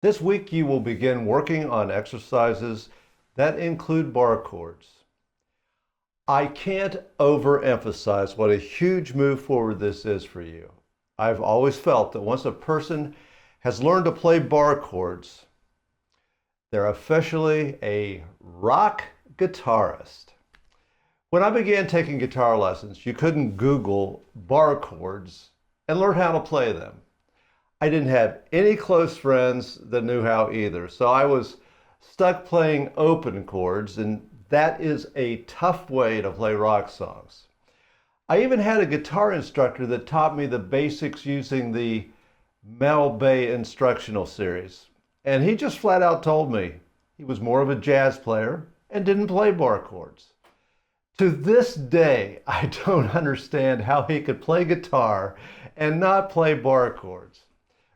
This week you will begin working on exercises that include bar chords. I can't overemphasize what a huge move forward this is for you. I've always felt that once a person has learned to play bar chords, they're officially a rock guitarist. When I began taking guitar lessons, you couldn't Google bar chords and learn how to play them. I didn't have any close friends that knew how either, so I was stuck playing open chords, and that is a tough way to play rock songs. I even had a guitar instructor that taught me the basics using the Mel Bay instructional series, and he just flat out told me he was more of a jazz player and didn't play bar chords. To this day, I don't understand how he could play guitar and not play bar chords,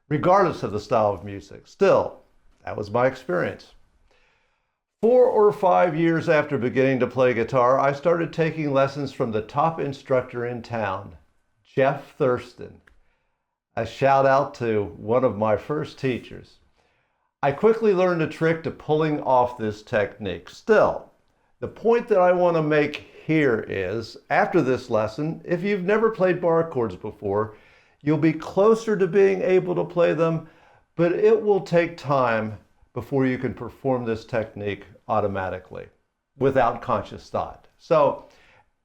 regardless of the style of music. Still, that was my experience. 4 or 5 years after beginning to play guitar, I started taking lessons from the top instructor in town, Jeff Thurston. A shout out to one of my first teachers. I quickly learned a trick to pulling off this technique. Still, the point that I want to make here is, after this lesson, if you've never played bar chords before, you'll be closer to being able to play them, but it will take time before you can perform this technique automatically without conscious thought. So,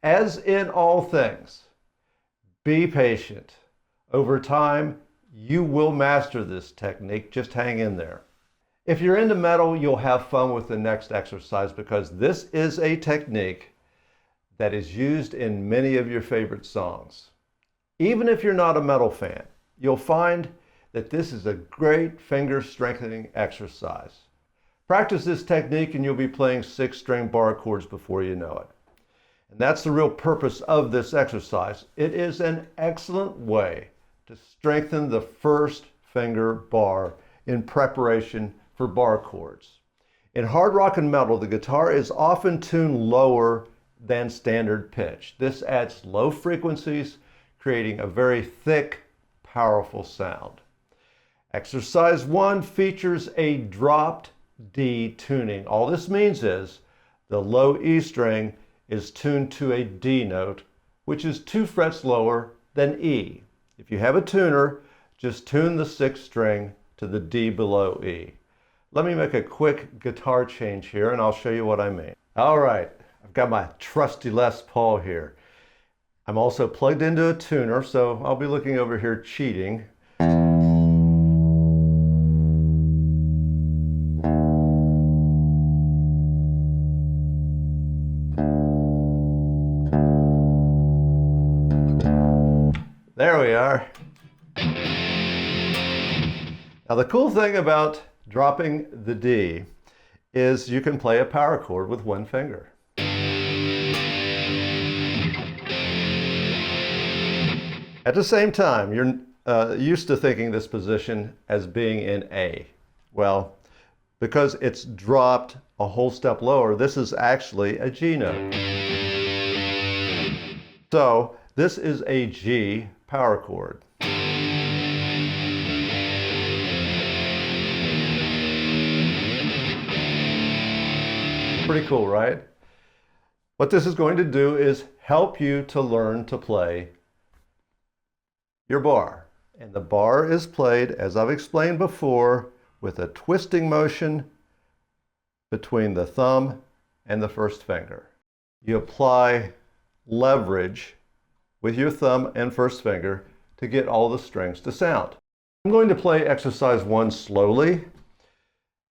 as in all things, be patient. Over time, you will master this technique. Just hang in there. If you're into metal, you'll have fun with the next exercise because this is a technique that is used in many of your favorite songs. Even if you're not a metal fan, you'll find that this is a great finger strengthening exercise. Practice this technique and you'll be playing 6-string bar chords before you know it. And that's the real purpose of this exercise. It is an excellent way to strengthen the first finger bar in preparation for bar chords. In hard rock and metal, the guitar is often tuned lower than standard pitch. This adds low frequencies, creating a very thick, powerful sound. Exercise 1 features a dropped D tuning. All this means is the low E string is tuned to a D note, which is 2 frets lower than E. If you have a tuner, just tune the 6th string to the D below E. Let me make a quick guitar change here and I'll show you what I mean. All right, I've got my trusty Les Paul here. I'm also plugged into a tuner, so I'll be looking over here cheating. There we are. Now the cool thing about dropping the D is you can play a power chord with one finger. At the same time, you're used to thinking this position as being in A. Well, because it's dropped a whole step lower, this is actually a G note. So this is a G power chord. Pretty cool, right? What this is going to do is help you to learn to play your bar. And the bar is played, as I've explained before, with a twisting motion between the thumb and the first finger. You apply leverage with your thumb and first finger to get all the strings to sound. I'm going to play exercise 1 slowly.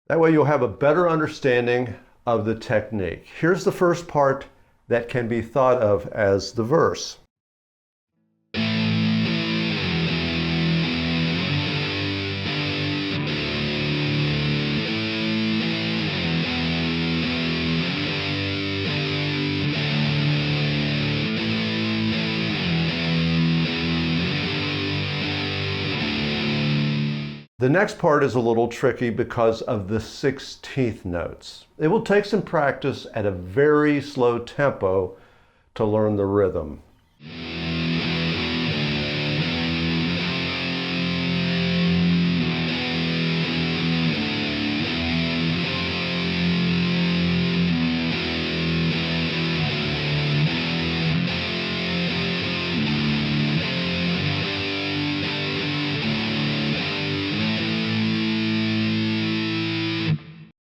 That way you'll have a better understanding of the technique. Here's the first part that can be thought of as the verse. The next part is a little tricky because of the 16th notes. It will take some practice at a very slow tempo to learn the rhythm.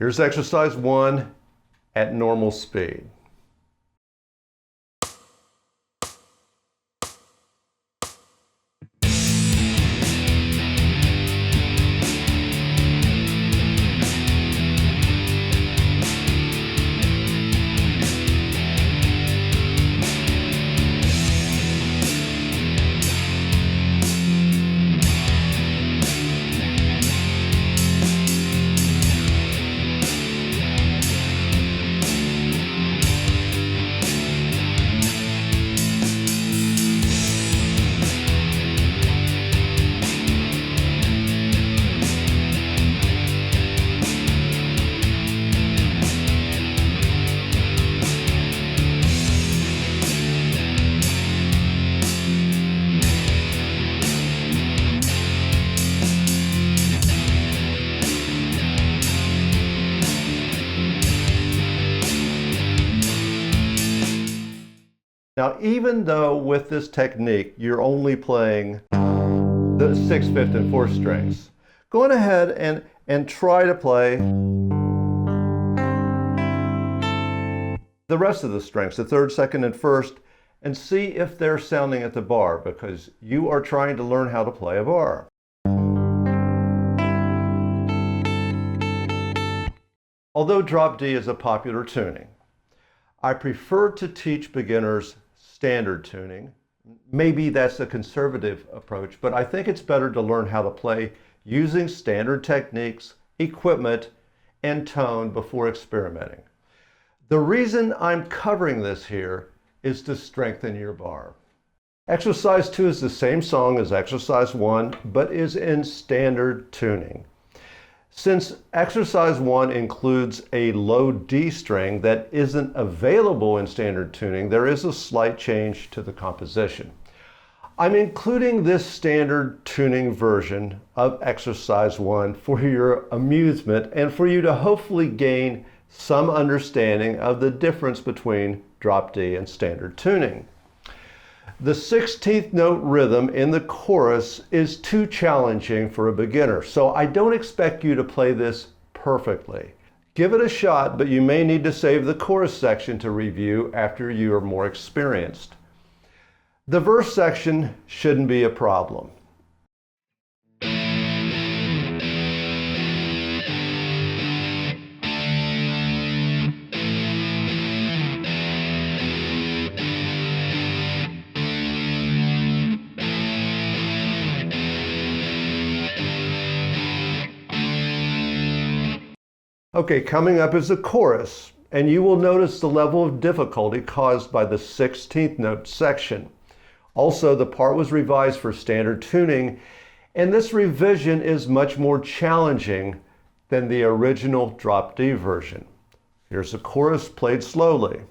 Here's exercise 1 at normal speed. Now, even though with this technique, you're only playing the 6th, 5th, and 4th strings, go on ahead and try to play the rest of the strings, the 3rd, 2nd, and 1st, and see if they're sounding at the bar, because you are trying to learn how to play a bar. Although drop D is a popular tuning, I prefer to teach beginners standard tuning. Maybe that's a conservative approach, but I think it's better to learn how to play using standard techniques, equipment, and tone before experimenting. The reason I'm covering this here is to strengthen your bar. Exercise 2 is the same song as exercise 1, but is in standard tuning. Since exercise 1 includes a low D string that isn't available in standard tuning, there is a slight change to the composition. I'm including this standard tuning version of exercise 1 for your amusement and for you to hopefully gain some understanding of the difference between drop D and standard tuning. The 16th note rhythm in the chorus is too challenging for a beginner, so I don't expect you to play this perfectly. Give it a shot, but you may need to save the chorus section to review after you are more experienced. The verse section shouldn't be a problem. Okay, coming up is the chorus, and you will notice the level of difficulty caused by the 16th note section. Also, the part was revised for standard tuning, and this revision is much more challenging than the original drop D version. Here's the chorus played slowly.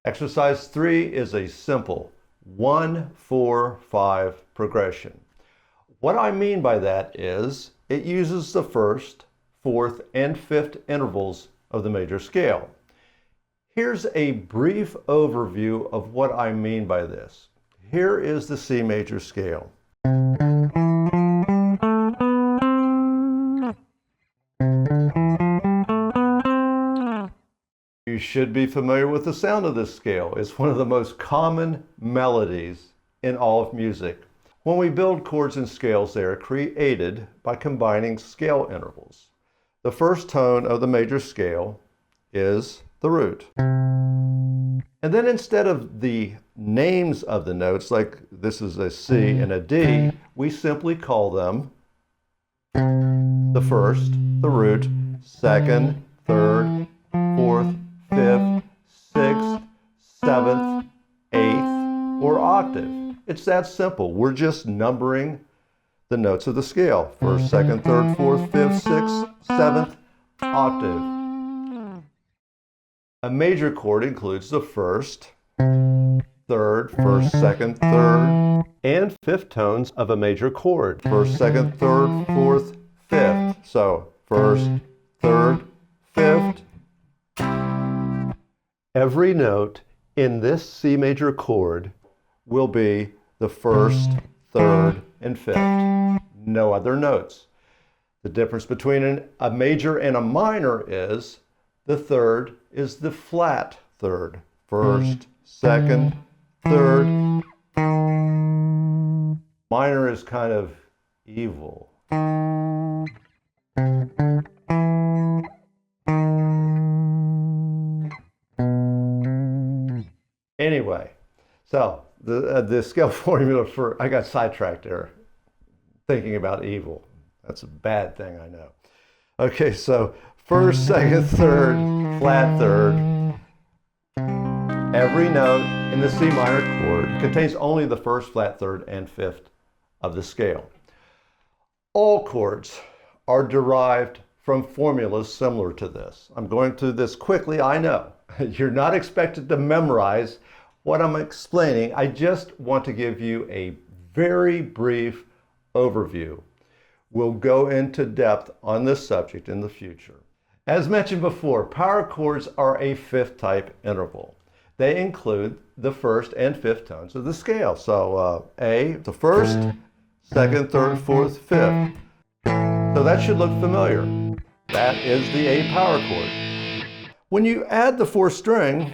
Exercise 3 is a simple 1-4-5 progression. What I mean by that is it uses the 1st, 4th, and 5th intervals of the major scale. Here's a brief overview of what I mean by this. Here is the C major scale. You should be familiar with the sound of this scale. It's one of the most common melodies in all of music. When we build chords and scales, they are created by combining scale intervals. The first tone of the major scale is the root. And then instead of the names of the notes, like this is a C and a D, we simply call them the first, the root, second, third, fourth, fifth, sixth, seventh, eighth, or octave. It's that simple. We're just numbering the notes of the scale. First, second, third, fourth, fifth, sixth, seventh, octave. A major chord includes the first, third, first, second, third, and fifth tones of a major chord. First, second, third, fourth, fifth. So, first, third, fifth. Every note in this C major chord will be the first, third, and fifth. No other notes. The difference between a major and a minor is the third is the flat third. First, second, third. Minor is kind of evil. Anyway, so the scale formula for, I got sidetracked there thinking about evil. That's a bad thing, I know. Okay, so first, second, third, flat third. Every note in the C minor chord contains only the first, flat third, and fifth of the scale. All chords are derived from formulas similar to this. I'm going through this quickly, I know. You're not expected to memorize what I'm explaining. I just want to give you a very brief overview. We'll go into depth on this subject in the future. As mentioned before, power chords are a fifth type interval. They include the first and fifth tones of the scale. So A, the first, second, third, fourth, fifth. So that should look familiar. That is the A power chord. When you add the fourth string,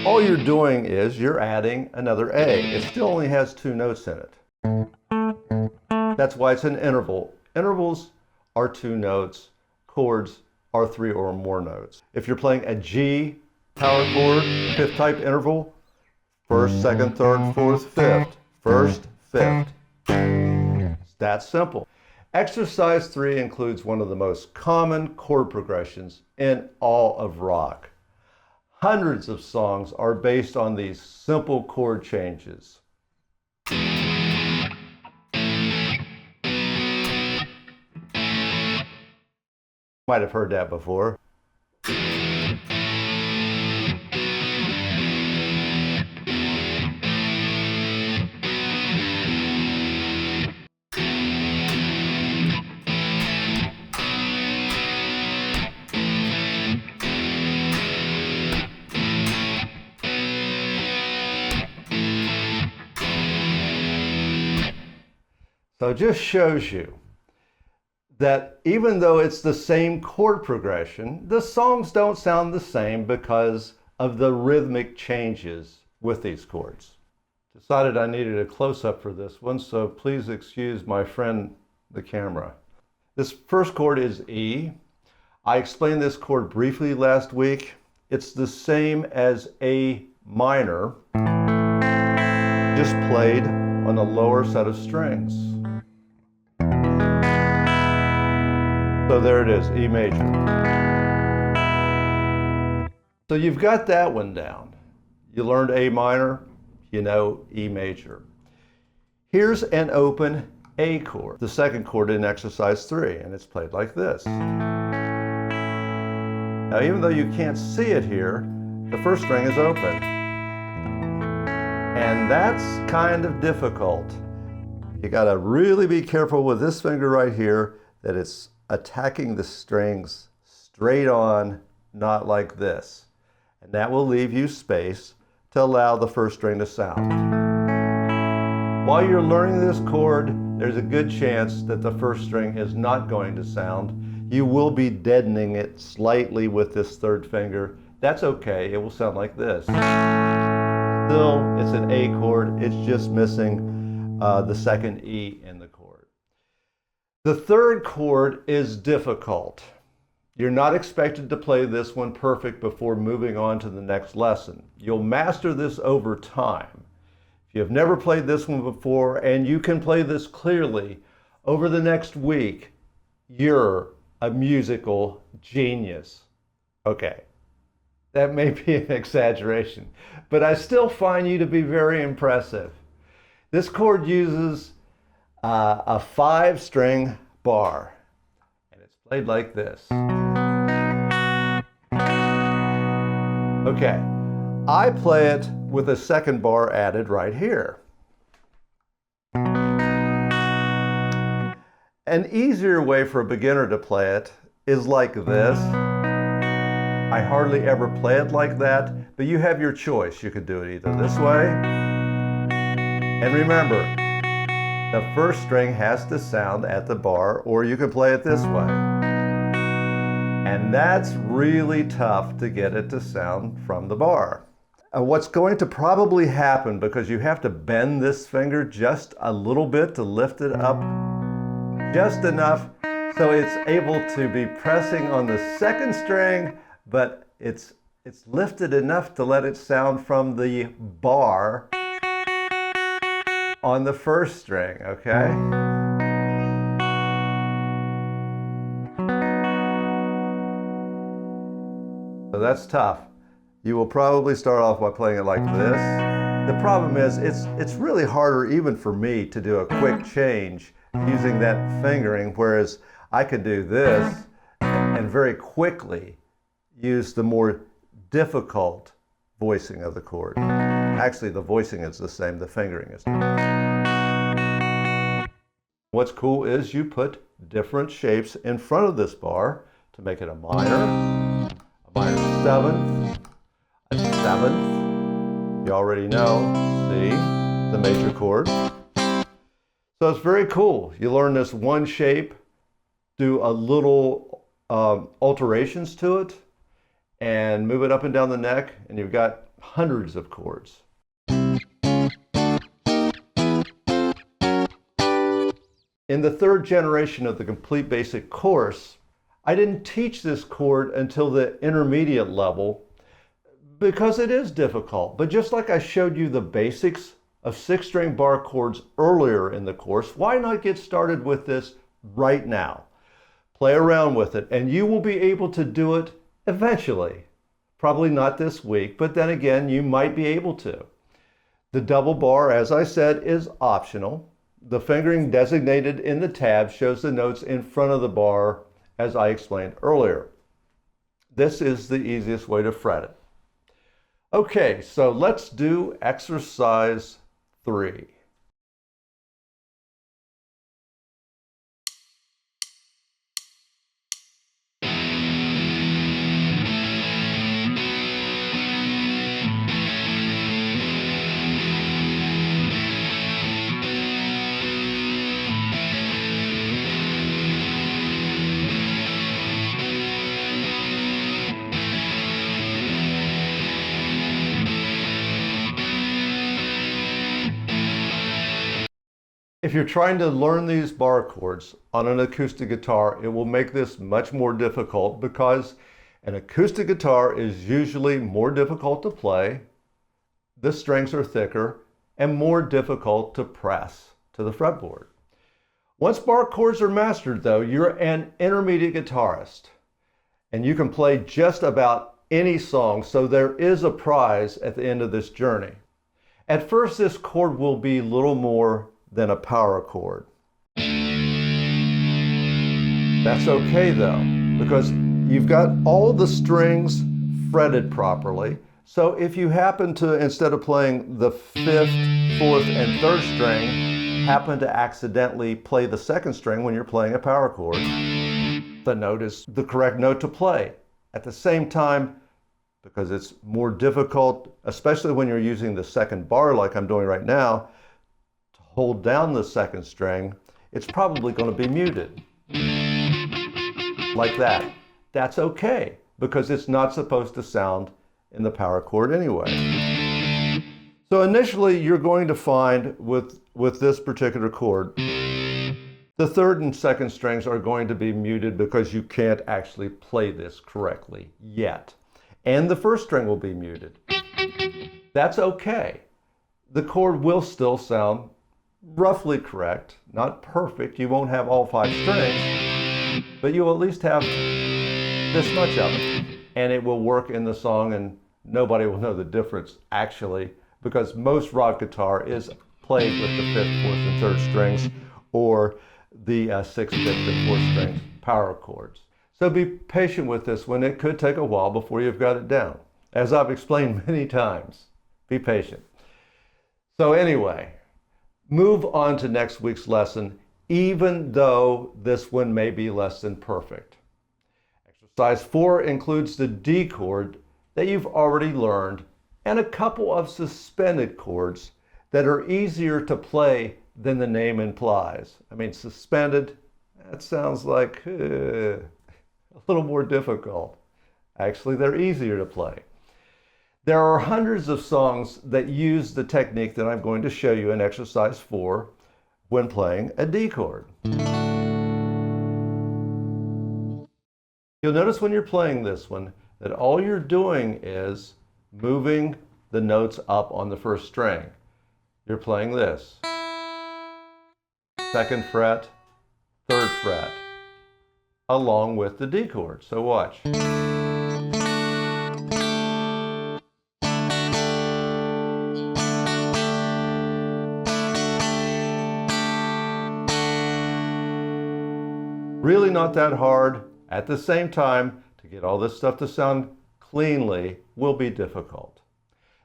all you're doing is you're adding another A. It still only has two notes in it. That's why it's an interval. Intervals are two notes. Chords are three or more notes. If you're playing a G power chord, fifth type interval, first, second, third, fourth, fifth. First, fifth. It's that simple. Exercise 3 includes one of the most common chord progressions in all of rock. Hundreds of songs are based on these simple chord changes. Might have heard that before. So it just shows you that even though it's the same chord progression, the songs don't sound the same because of the rhythmic changes with these chords. Decided I needed a close-up for this one, so please excuse my friend, the camera. This first chord is E. I explained this chord briefly last week. It's the same as A minor, just played on a lower set of strings. So there it is, E major. So you've got that one down. You learned A minor, you know E major. Here's an open A chord, the second chord in exercise 3, and it's played like this. Now even though you can't see it here, the first string is open. And that's kind of difficult. You gotta really be careful with this finger right here that it's attacking the strings straight on, not like this. And that will leave you space to allow the first string to sound. While you're learning this chord, there's a good chance that the first string is not going to sound. You will be deadening it slightly with this third finger. That's okay, it will sound like this. Still, it's an A chord, it's just missing the second E in the chord. The third chord is difficult. You're not expected to play this one perfect before moving on to the next lesson. You'll master this over time. If you've never played this one before and you can play this clearly, over the next week, you're a musical genius. Okay, that may be an exaggeration, but I still find you to be very impressive. This chord uses a 5-string bar, and it's played like this. Okay, I play it with a second bar added right here. An easier way for a beginner to play it is like this. I hardly ever play it like that, but you have your choice. You could do it either this way. And remember, the first string has to sound at the bar, or you can play it this way. And that's really tough to get it to sound from the bar. What's going to probably happen, because you have to bend this finger just a little bit to lift it up just enough so it's able to be pressing on the second string, but it's lifted enough to let it sound from the bar on the first string, okay? So that's tough. You will probably start off by playing it like this. The problem is it's really harder even for me to do a quick change using that fingering, whereas I can do this and very quickly use the more difficult voicing of the chord. Actually, the voicing is the same, the fingering is not. What's cool is you put different shapes in front of this bar to make it a minor seventh, a seventh, you already know, C, the major chord. So it's very cool. You learn this one shape, do a little alterations to it, and move it up and down the neck, and you've got hundreds of chords. In the third generation of the Complete Basic course, I didn't teach this chord until the intermediate level because it is difficult. But just like I showed you the basics of 6-string bar chords earlier in the course, why not get started with this right now? Play around with it, and you will be able to do it eventually. Probably not this week, but then again, you might be able to. The double bar, as I said, is optional. The fingering designated in the tab shows the notes in front of the bar, as I explained earlier. This is the easiest way to fret it. Okay, so let's do exercise 3. If you're trying to learn these bar chords on an acoustic guitar, it will make this much more difficult because an acoustic guitar is usually more difficult to play, the strings are thicker, and more difficult to press to the fretboard. Once bar chords are mastered though, you're an intermediate guitarist and you can play just about any song, so there is a prize at the end of this journey. At first, this chord will be little more than a power chord. That's okay though, because you've got all the strings fretted properly. So if you happen to, instead of playing the 5th, 4th, and 3rd string, happen to accidentally play the 2nd string when you're playing a power chord, the note is the correct note to play. At the same time, because it's more difficult, especially when you're using the second bar like I'm doing right now, to hold down the second string. It's probably going to be muted like that. That's okay, because it's not supposed to sound in the power chord anyway. So initially you're going to find with this particular chord, the third and second strings are going to be muted because you can't actually play this correctly yet. And the first string will be muted. That's okay. The chord will still sound roughly correct, not perfect. You won't have all 5 strings, but you'll at least have this much of it. And it will work in the song, and nobody will know the difference actually, because most rock guitar is played with the 5th, 4th, and 3rd strings, or the 6th, 5th, and 4th strings power chords. So be patient with this one. It could take a while before you've got it down. As I've explained many times, be patient. So anyway, move on to next week's lesson, even though this one may be less than perfect. Exercise 4 includes the D chord that you've already learned and a couple of suspended chords that are easier to play than the name implies. I mean, suspended, that sounds like a little more difficult. Actually, they're easier to play. There are hundreds of songs that use the technique that I'm going to show you in exercise 4 when playing a D chord. You'll notice when you're playing this one that all you're doing is moving the notes up on the first string. You're playing this. 2nd fret, 3rd fret, along with the D chord. So watch. Really not that hard. At the same time, to get all this stuff to sound cleanly will be difficult.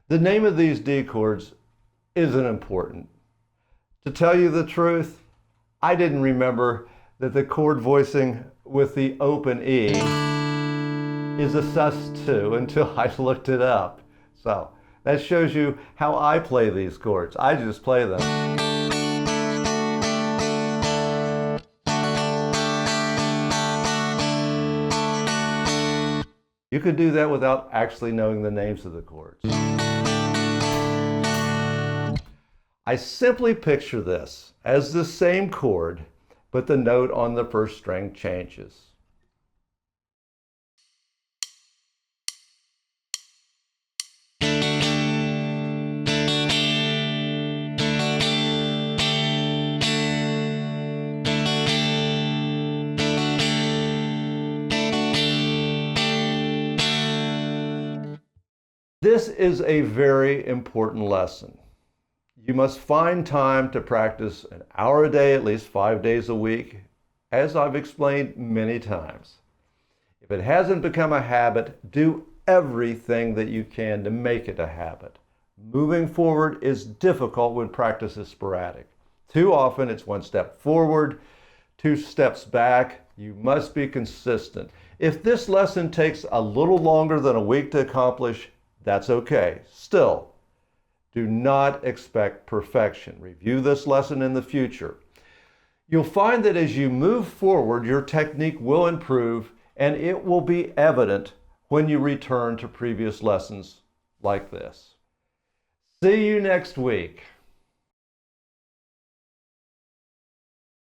The name of these D chords isn't important. To tell you the truth, I didn't remember that the chord voicing with the open E is a sus2 until I looked it up. So that shows you how I play these chords. I just play them. You could do that without actually knowing the names of the chords. I simply picture this as the same chord, but the note on the first string changes. This is a very important lesson. You must find time to practice an hour a day, at least 5 days a week, as I've explained many times. If it hasn't become a habit, do everything that you can to make it a habit. Moving forward is difficult when practice is sporadic. Too often it's 1 step forward, 2 steps back. You must be consistent. If this lesson takes a little longer than a week to accomplish, that's okay. Still, do not expect perfection. Review this lesson in the future. You'll find that as you move forward, your technique will improve, and it will be evident when you return to previous lessons like this. See you next week.